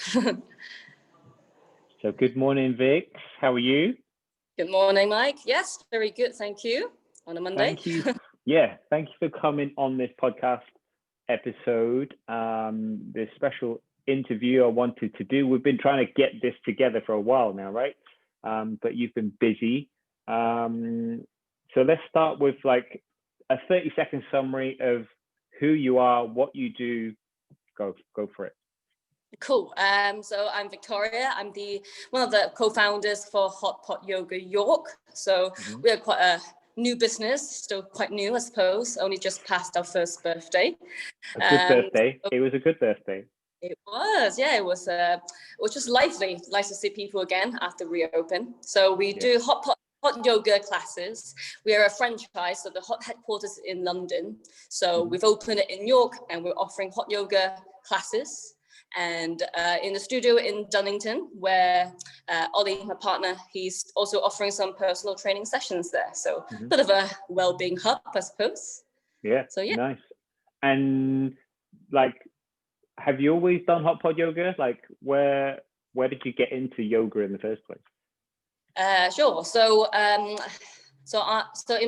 So good morning, Vix. How are you? Good morning, Mike. Yes, very good. Thank you. On a Monday. Thank you. Yeah, thank you for coming on this podcast episode. This special interview I wanted to do. We've been trying to get this together for a while now, right? But you've been busy. So let's start with like a 30-second summary of who you are, what you do. Go for it. Cool. So I'm Victoria. I'm one of the co-founders for Hot Pot Yoga York. So we are quite a new business, still quite new, I suppose. Only just passed our first birthday. A good birthday. It was a good birthday. It was, yeah. It was just lively. Nice to see people again after reopen. So we do hot yoga classes. We are a franchise, so the hot headquarters in London. So we've opened it in York, and we're offering hot yoga classes. And in the studio in Dunnington, where Ollie, my partner, he's also offering some personal training sessions there. So a bit of a well-being hub, I suppose. Yeah. So yeah. Nice. And like, have you always done hot pot yoga? Like, where did you get into yoga in the first place? Sure. So in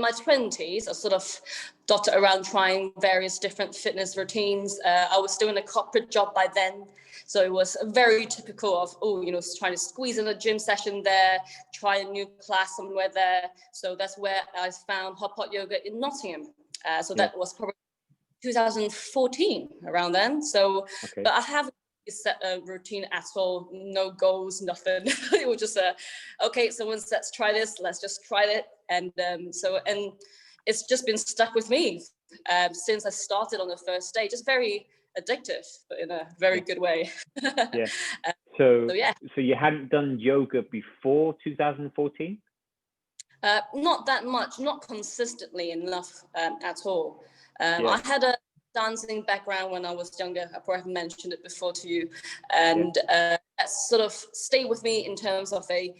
my 20s, I sort of dotted around trying various different fitness routines. I was doing a corporate job by then. So it was very typical of, trying to squeeze in a gym session there, try a new class somewhere there. So that's where I found hot pot yoga in Nottingham. That was probably 2014, around then. So, but I haven't set a routine at all, no goals, nothing. It was just okay, someone said, let's try this, let's just try it. And it's just been stuck with me since I started on the first day. Just very addictive, but in a very good way. Yeah. So you hadn't done yoga before 2014? Not that much, not consistently enough at all. I had a dancing background when I was younger. I probably haven't mentioned it before to you, and that sort of stayed with me in terms of a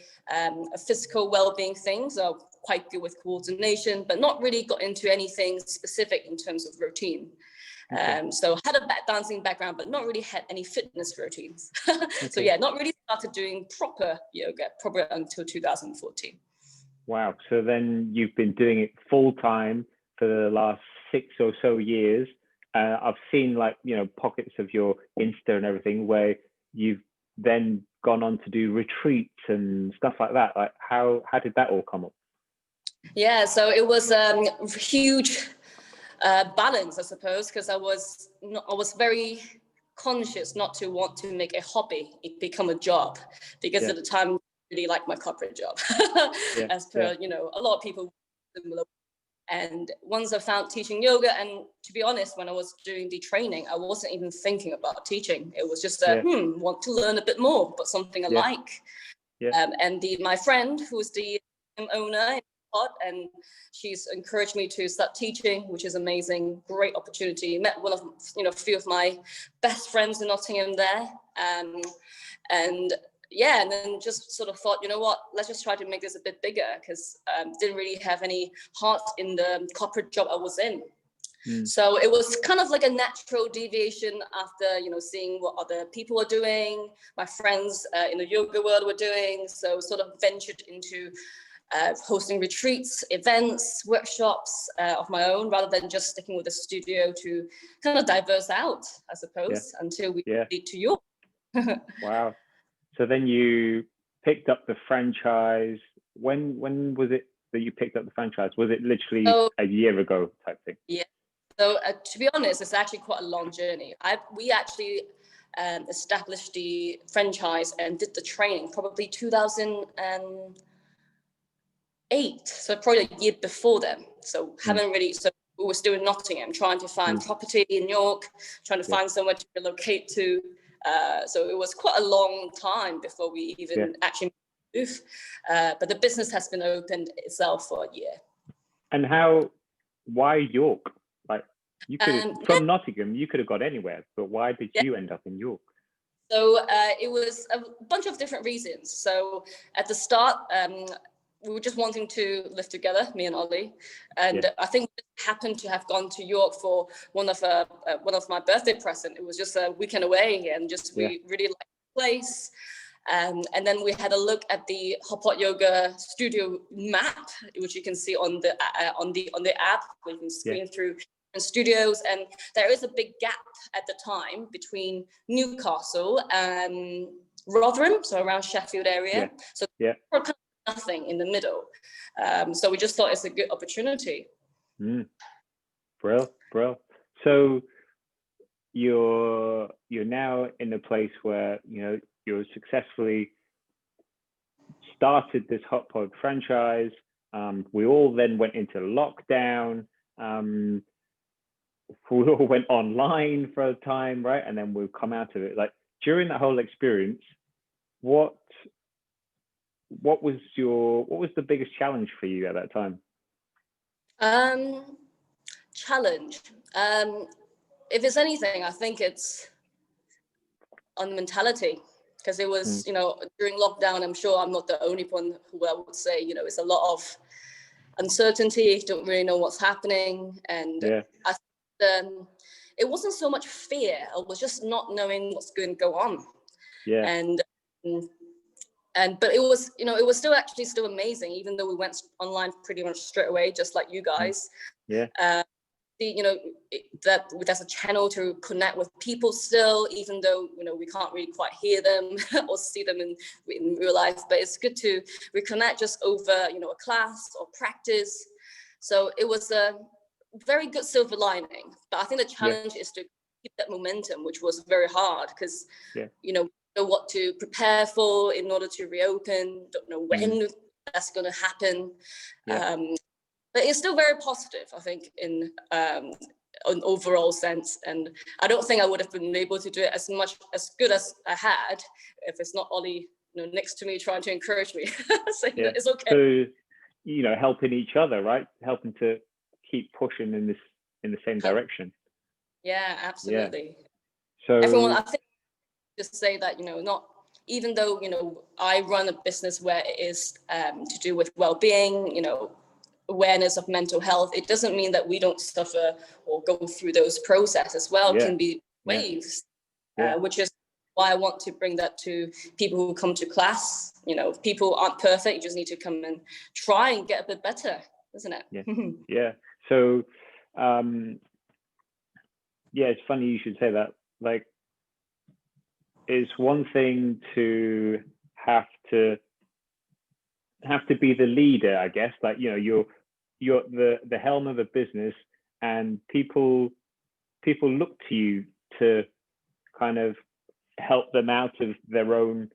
physical well-being thing. So quite good with coordination, but not really got into anything specific in terms of routine. So had a dancing background, but not really had any fitness routines. So yeah, not really started doing proper yoga until 2014. Wow. So then you've been doing it full time for the last 6 or so years. I've seen pockets of your Insta and everything where you've then gone on to do retreats and stuff like that. Like how did that all come up? Yeah, so it was a huge balance, I suppose, because I was very conscious not to want to make a hobby it become a job, because at the time I really liked my corporate job, as per a lot of people similar. And once I found teaching yoga, and to be honest, when I was doing the training, I wasn't even thinking about teaching. It was just want to learn a bit more, but something I like. And my friend, who's the owner, and she's encouraged me to start teaching, which is amazing, great opportunity. Met one of a few of my best friends in Nottingham there, and then just sort of thought, you know what, let's just try to make this a bit bigger, because didn't really have any heart in the corporate job I was in. So it was kind of like a natural deviation after, seeing what other people were doing, my friends in the yoga world were doing. So sort of ventured into hosting retreats, events, workshops of my own, rather than just sticking with the studio, to kind of diverse out, I suppose, until we lead to York. Wow. So then you picked up the franchise. When was it that you picked up the franchise? Was it literally a year ago type thing? Yeah. So to be honest, it's actually quite a long journey. We actually established the franchise and did the training probably 2008. So probably a year before then. So haven't really. So we were still in Nottingham, trying to find property in York, trying to find somewhere to relocate to. So it was quite a long time before we even actually moved. But the business has been opened itself for a year. And why York? Like, you could from Nottingham, you could have got anywhere, but why did you end up in York? So it was a bunch of different reasons. So at the start, we were just wanting to live together, me and Ollie, and I think we happened to have gone to York for one of my birthday present. It was just a weekend away, and we really liked place. And then we had a look at the hot pot yoga studio map, which you can see on the app, where you can screen through studios. And there is a big gap at the time between Newcastle and Rotherham, so around Sheffield area. So kind of nothing in the middle. So we just thought it's a good opportunity. Bro. So you're now in a place where you're successfully started this hot pod franchise. We all then went into lockdown. We all went online for a time, right? And then we've come out of it. Like during that whole experience, what was the biggest challenge for you at that time? Challenge. If it's anything, I think it's on the mentality, because it was, during lockdown, I'm sure I'm not the only one who I would say, it's a lot of uncertainty, don't really know what's happening. And I think, it wasn't so much fear, it was just not knowing what's going to go on. But it was, it was still amazing, even though we went online pretty much straight away, just like you guys. That there's a channel to connect with people still, even though we can't really quite hear them or see them in real life, but it's good to reconnect just over a class or practice. So it was a very good silver lining, but I think the challenge is to keep that momentum, which was very hard, because know what to prepare for in order to reopen, don't know when that's going to happen. But it's still very positive, I think, in an overall sense. And I don't think I would have been able to do it as good as I had if it's not Ollie, next to me trying to encourage me, saying that it's okay. So, helping each other, right? Helping to keep pushing in the same direction. Yeah, absolutely. Yeah. So everyone, I think, just say that not, even though I run a business where it is to do with well-being, awareness of mental health, it doesn't mean that we don't suffer or go through those processes as well. It can be waves, which is why I want to bring that to people who come to class. People aren't perfect, you just need to come and try and get a bit better, isn't it? So it's funny you should say that. Like, it's one thing to have to be the leader, I guess. Like, you're the helm of a business, and people look to you to kind of help them out of their own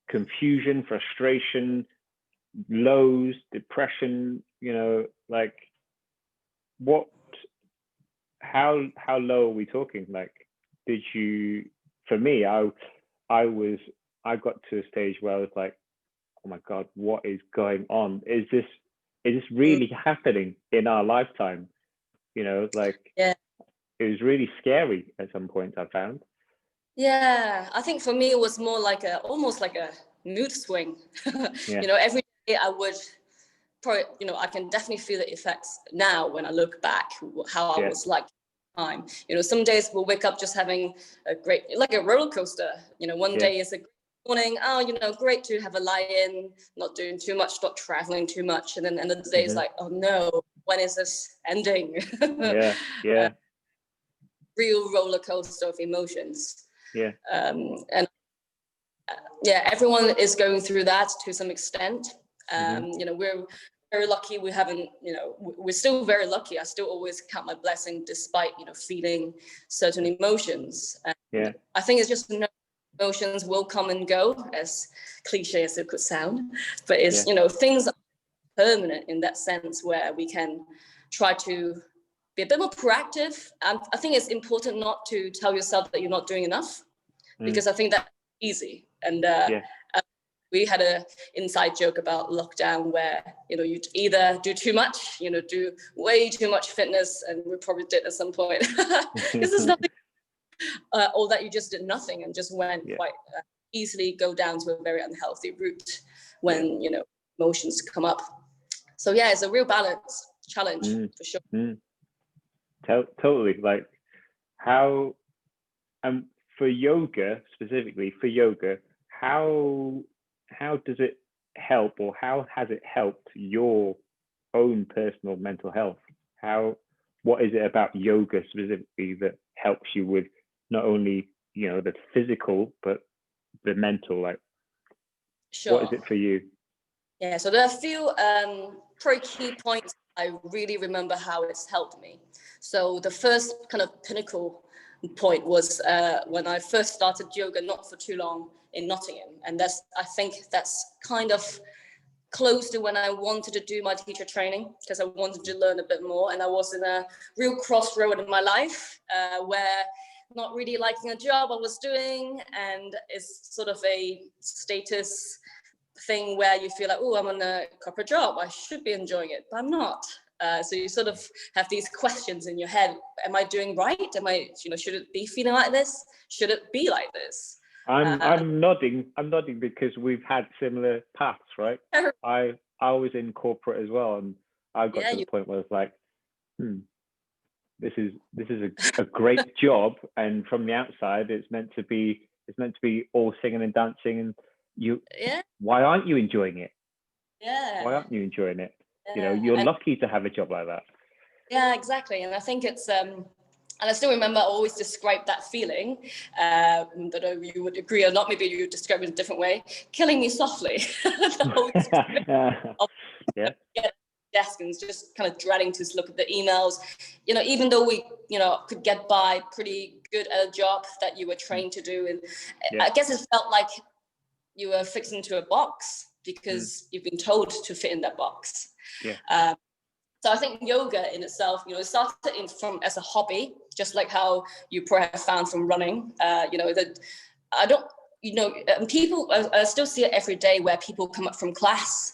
confusion, frustration, lows, depression. Like, how low are we talking? Like, did you? For me, I got to a stage where I was like, oh my God, what is going on? Is this really happening in our lifetime? It was really scary at some point, I found. I think for me it was more like almost like a mood swing. Every day I would probably, I can definitely feel the effects now when I look back, how I was like time. Some days we'll wake up just having a great, like a roller coaster. One day is a morning, great to have a lie-in, not doing too much, not traveling too much, and then the end of the day is like, oh no, when is this ending? Real roller coaster of emotions. Everyone is going through that to some extent. We're very lucky we haven't, we're still very lucky. I still always count my blessing despite, feeling certain emotions. I think it's just emotions will come and go, as cliche as it could sound, but it's, things are permanent in that sense, where we can try to be a bit more proactive. I think it's important not to tell yourself that you're not doing enough, because I think that's easy. And we had an inside joke about lockdown where, you'd either do too much, do way too much fitness, and we probably did at some point, because there's nothing, or that you just did nothing and just went quite easily go down to a very unhealthy route when, emotions come up. So it's a real balance challenge for sure. Totally. Like, how, for yoga, specifically for yoga, how does it help, or how has it helped your own personal mental health? What is it about yoga specifically that helps you with not only, you know, the physical, but the mental? Like, Sure. what is it for you? Yeah, so there are a few pretty key points I really remember how it's helped me. So the first kind of pinnacle point was when I first started yoga not for too long in Nottingham. And I think that's kind of close to when I wanted to do my teacher training, because I wanted to learn a bit more. And I was in a real crossroad in my life where not really liking a job I was doing, and it's sort of a status thing where you feel like, oh, I'm on a corporate job, I should be enjoying it, but I'm not. So you sort of have these questions in your head. Am I doing right? Should it be feeling like this? Should it be like this? I'm nodding because we've had similar paths, right? I was in corporate as well, and I got to the point where it's like, this is a great job, and from the outside it's meant to be all singing and dancing, and why aren't you enjoying it? Why aren't you enjoying it? You know, you're lucky to have a job like that. Yeah, exactly. And I think it's and I still remember I always described that feeling, I don't know if you would agree or not, maybe you describe it in a different way, killing me softly. Desk and just kind of dreading to look at the emails. You know, even though we, could get by pretty good at a job that you were trained to do. And I guess it felt like you were fixed into a box because you've been told to fit in that box. So I think yoga in itself, it started as a hobby, just like how you probably have found from running. People, I still see it every day where people come up from class,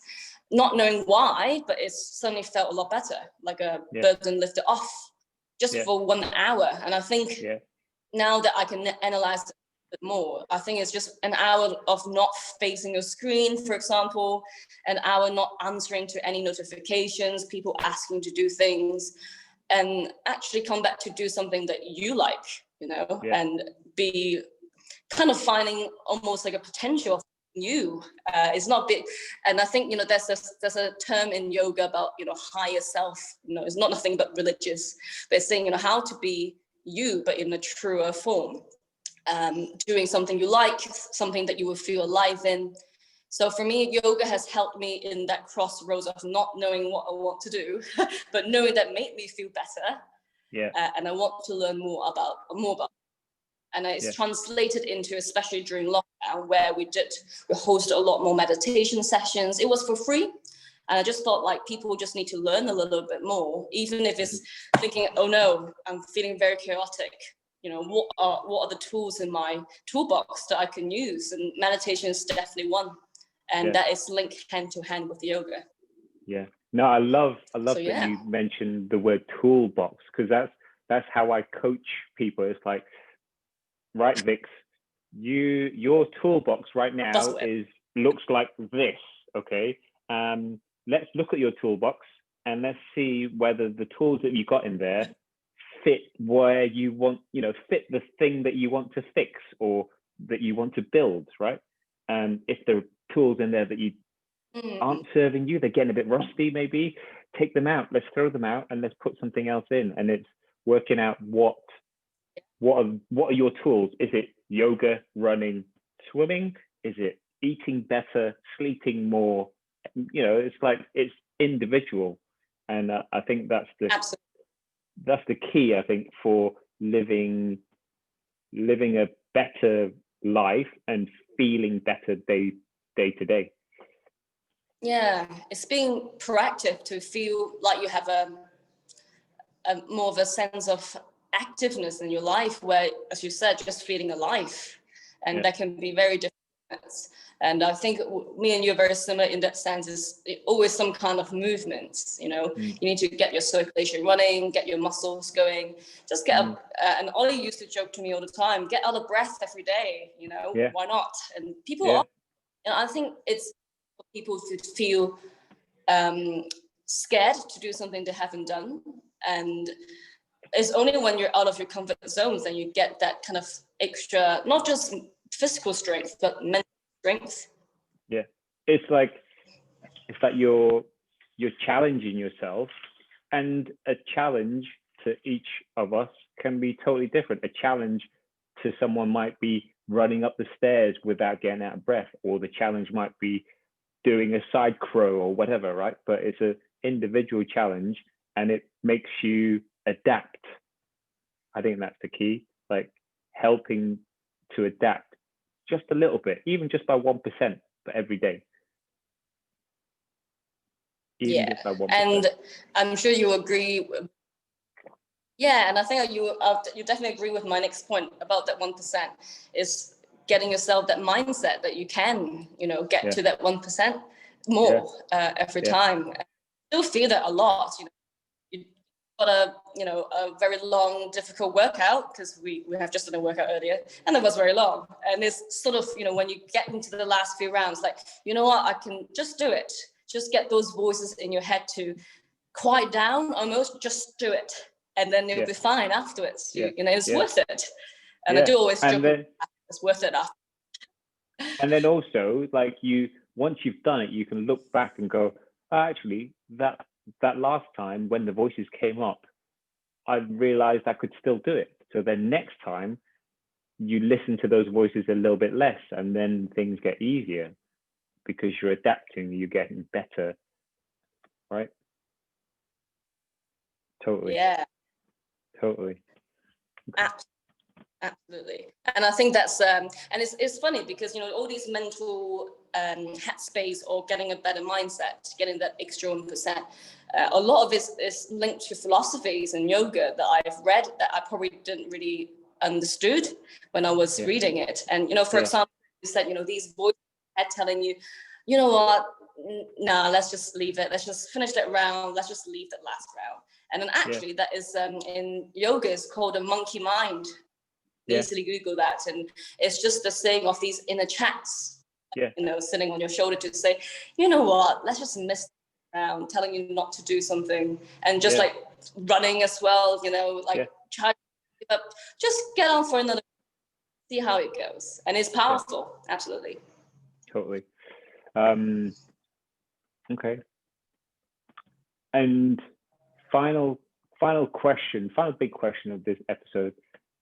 not knowing why, but it's suddenly felt a lot better, like a burden lifted off just for 1 hour. And I think now that I can analyze it a bit more, I think it's just an hour of not facing your screen, for example, an hour not answering to any notifications, people asking to do things, and actually come back to do something that you like, and be kind of finding almost like a potential of you. It's not big. And I think, there's a term in yoga about, higher self, it's not nothing but religious, but it's saying, how to be you, but in a truer form. Doing something you like, something that you will feel alive in. So for me, yoga has helped me in that crossroads of not knowing what I want to do, but knowing that made me feel better. And I want to learn more about it. And it's translated into, especially during lockdown, where we hosted a lot more meditation sessions. It was for free. And I just thought like people just need to learn a little bit more, even if it's thinking, oh no, I'm feeling very chaotic. What are the tools in my toolbox that I can use? And meditation is definitely one. And that is linked hand to hand with yoga. No, I love that you mentioned the word toolbox, because that's how I coach people. It's like, right, Vix, your toolbox right now looks like this, okay? Let's look at your toolbox and let's see whether the tools that you got in there fit where you want, fit the thing that you want to fix or that you want to build, right? If there are tools in there that you aren't serving you, they're getting a bit rusty, maybe take them out. Let's throw them out and let's put something else in. And it's working out what are your tools? Is it yoga, running, swimming? Is it eating better, sleeping more? It's like, it's individual. And I think that's the key, I think, for living a better life and feeling better day to day. Yeah, it's being proactive to feel like you have a more of a sense of activeness in your life, where, as you said, just feeling alive, and that can be very different. And I think me and you are very similar in that sense. Is always some kind of movements. You need to get your circulation running, get your muscles going. Just get up. And Ollie used to joke to me all the time, get out of breath every day. Why not? And people are. And I think it's for people to feel scared to do something they haven't done, and it's only when you're out of your comfort zones that you get that kind of extra, not just physical strength, but mental strength. Yeah, it's like you're challenging yourself, and a challenge to each of us can be totally different. A challenge to someone might be running up the stairs without getting out of breath, or the challenge might be doing a side crow or whatever, right? But it's an individual challenge, and it makes you adapt. I think that's the key, like helping to adapt just a little bit, even just by 1%, but every day. Even just by 1%. And I'm sure you agree. Yeah, and I think you definitely agree with my next point about that 1%, is getting yourself that mindset that you can, get to that 1% more every time. I still feel that a lot. You got a very long, difficult workout, because we have just done a workout earlier, and it was very long. And it's sort of, when you get into the last few rounds, like, you know what, I can just do it. Just get those voices in your head to quiet down, almost. Just do it, and then you'll be fine afterwards. It's worth it. And I do always joke, it's worth it after. And then also, like, once you've done it, you can look back and go, actually, that last time when the voices came up, I realized I could still do it. So then next time you listen to those voices a little bit less, and then things get easier because you're adapting, you're getting better, right? Totally. Yeah. Totally. Okay. Absolutely. And I think that's, and it's funny because, all these mental headspace, or getting a better mindset, getting that extra 1%, a lot of it is linked to philosophies and yoga that I've read that I probably didn't really understood when I was reading it. And, for example, you said, these voices telling you, you know what, nah, let's just leave it. Let's just finish that round. Let's just leave that last round. And then actually that is in yoga is called a monkey mind. Easily Google that, and it's just the saying of these inner chats, sitting on your shoulder to say, you know what, let's just miss around, telling you not to do something, and just like running as well, try to give up, just get on for another, see how it goes, and it's powerful. Absolutely. Totally. Okay. And final big question of this episode,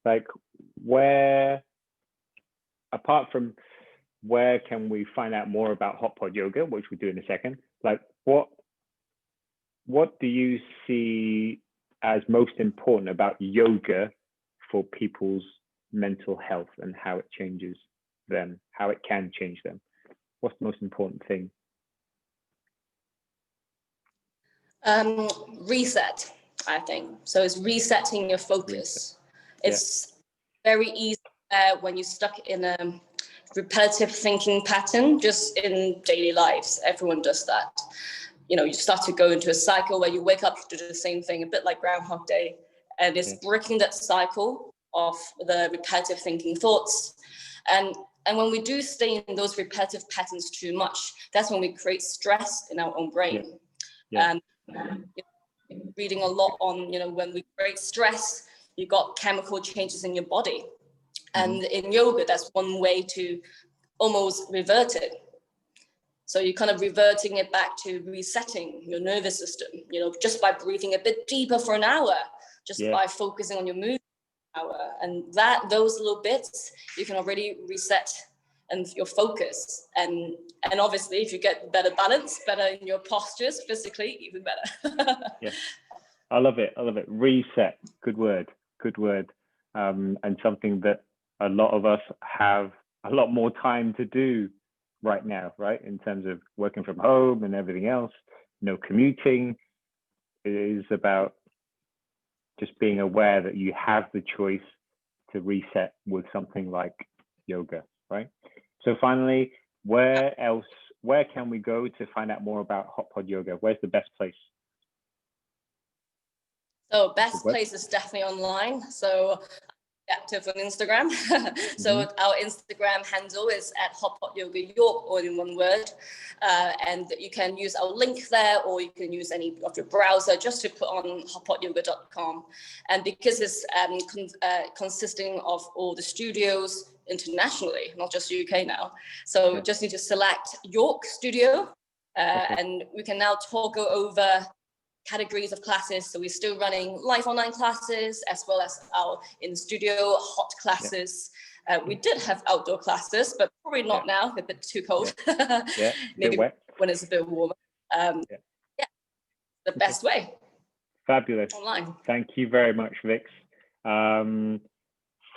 like, apart from where can we find out more about hot pot yoga, which we'll do in a second, like what do you see as most important about yoga for people's mental health, and how it changes them, how it can change them? What's the most important thing? Reset, I think. So it's resetting your focus. It's very easy when you're stuck in a repetitive thinking pattern, just in daily lives. Everyone does that. You start to go into a cycle where you wake up to do the same thing, a bit like Groundhog Day. And it's breaking that cycle of the repetitive thinking thoughts. And when we do stay in those repetitive patterns too much, that's when we create stress in our own brain. Reading a lot on, when we create stress, you got chemical changes in your body. And in yoga, that's one way to almost revert it. So you're kind of reverting it back to resetting your nervous system, just by breathing a bit deeper for an hour, just by focusing on your movement for an hour. And those little bits, you can already reset and your focus. And obviously, if you get better balance, better in your postures, physically, even better. I love it. Reset. Good word. And something that a lot of us have a lot more time to do right now, right? In terms of working from home and everything else, commuting. It is about just being aware that you have the choice to reset with something like yoga, right? So finally, where can we go to find out more about hot pot yoga? Where's the best place? So best place is definitely online. So active on Instagram. So our Instagram handle is @hotpot_yoga York, all in one word. And you can use our link there, or you can use any of your browser just to put on hotpotyoga.com. And because it's consisting of all the studios internationally, not just UK now. So just need to select York Studio, and we can now toggle over categories of classes. So we're still running live online classes as well as our in-studio hot classes. We did have outdoor classes, but probably not now, a bit too cold. Maybe when it's a bit warmer. The best way. Fabulous. Online. Thank you very much, Vix.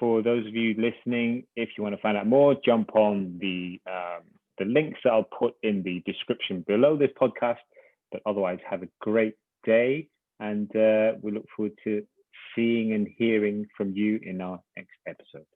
For those of you listening, if you want to find out more, jump on the links that I'll put in the description below this podcast. But otherwise, have a great day, and we look forward to seeing and hearing from you in our next episode.